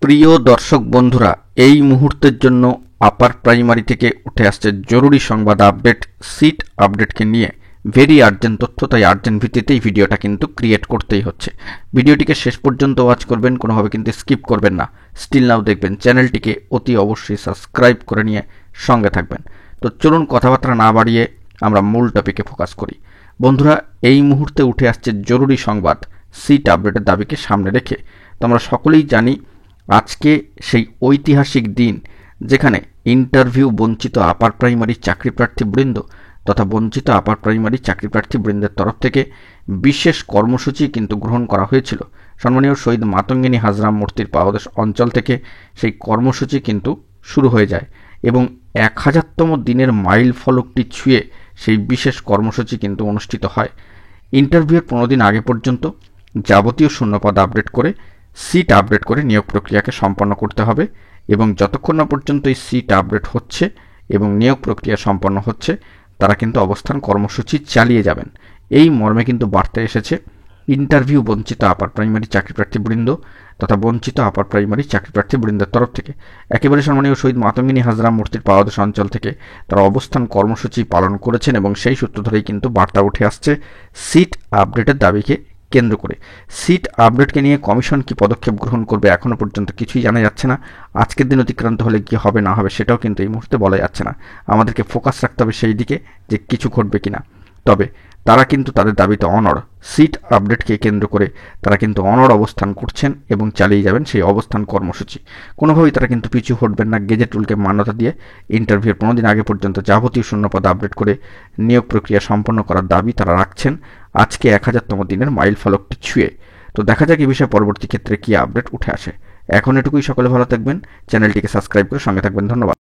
প্রিয় দর্শক বন্ধুরা, এই মুহূর্তের জন্য আপার প্রাইমারি থেকে উঠে আসছে জরুরি সংবাদ আপডেট, সিট আপডেটকে নিয়ে ভেরি আর্জেন্ট তথ্য। তাই আর্জেন্ট ভিত্তিতেই ভিডিওটা কিন্তু ক্রিয়েট করতেই হচ্ছে। ভিডিওটিকে শেষ পর্যন্ত ওয়াচ করবেন, কোনোভাবে কিন্তু স্কিপ করবেন না। স্টিল নাও দেখবেন, চ্যানেলটিকে অতি অবশ্যই সাবস্ক্রাইব করে নিয়ে সঙ্গে থাকবেন। তো চলুন কথাবার্তা না বাড়িয়ে আমরা মূল টপিকে ফোকাস করি। বন্ধুরা, এই মুহূর্তে উঠে আসছে জরুরি সংবাদ, সিট আপডেটের দাবিকে সামনে রেখে। তো আমরা সকলেই জানি আজকে সেই ঐতিহাসিক দিন যেখানে ইন্টারভিউ বঞ্চিত আপার প্রাইমারি চাকরিপ্রার্থীবৃন্দ তথা বঞ্চিত আপার প্রাইমারি চাকরিপ্রার্থীবৃন্দের তরফ থেকে বিশেষ কর্মসূচি কিন্তু গ্রহণ করা হয়েছিল। সম্মানীয় শহীদ মাতঙ্গিনী হাজরা মূর্তির পাদদেশ অঞ্চল থেকে সেই কর্মসূচি কিন্তু শুরু হয়ে যায় এবং 1000তম দিনের মাইল ফলকটি ছুঁয়ে সেই বিশেষ কর্মসূচি কিন্তু অনুষ্ঠিত হয়। ইন্টারভিউয়ের 15 দিন আগে পর্যন্ত যাবতীয় শূন্যপদ আপডেট করে, সিট আপডেট করে নিয়োগ প্রক্রিয়াকে সম্পন্ন করতে হবে এবং যতক্ষণ না পর্যন্ত এই সিট আপডেট হচ্ছে এবং নিয়োগ প্রক্রিয়া সম্পন্ন হচ্ছে, তারা কিন্তু অবস্থান কর্মসূচি চালিয়ে যাবেন। এই মর্মে কিন্তু বার্তা এসেছে ইন্টারভিউ বঞ্চিত আপার প্রাইমারি চাকরিপ্রার্থীবৃন্দ তথা বঞ্চিত আপার প্রাইমারি চাকরিপ্রার্থীবৃন্দের তরফ থেকে। একেবারে সম্মানীয় শহীদ মাতঙ্গিনী হাজরা মূর্তির পাদদেশ অঞ্চল থেকে তারা অবস্থান কর্মসূচি পালন করেছেন এবং সেই সূত্র ধরেই কিন্তু বার্তা উঠে আসছে সিট আপডেটের দাবিকে কেন্দ্র করে। সিট আপডেটকে নিয়ে কমিশন কি পদক্ষেপ গ্রহণ করবে এখনো পর্যন্ত কিছুই জানা যাচ্ছে না। আজকের দিন অতিক্রান্ত হলে কি হবে না হবে সেটাও কিন্তু এই মুহূর্তে বলা যাচ্ছে না। আমাদেরকে ফোকাস রাখতে হবে সেই দিকে যে কিছু ঘটবে কিনা। তবে তারা কিন্তু তাদের দাবিতে অনড়। সিট আপডেটকে কেন্দ্র করে তারা কিন্তু অনড় অবস্থান করছেন এবং চালিয়ে যাবেন সেই অবস্থান কর্মসূচি। কোনোভাবেই তারা কিন্তু পিছু হটবেন না। গেজেট রুলকে মান্যতা দিয়ে ইন্টারভিউর 15 দিন আগে পর্যন্ত যাবতীয় শূন্যপদ আপডেট করে নিয়োগ প্রক্রিয়া সম্পন্ন করার দাবি তারা রাখছেন আজকে 1000তম দিনের মাইল ফলকটি ছুঁয়ে। তো দেখা যাক এই বিষয়ে পরবর্তী ক্ষেত্রে কি আপডেট উঠে আসে। এখন এটুকুই, সকলে ভালো থাকবেন, চ্যানেলটিকে সাবস্ক্রাইব করে সঙ্গে থাকবেন। ধন্যবাদ।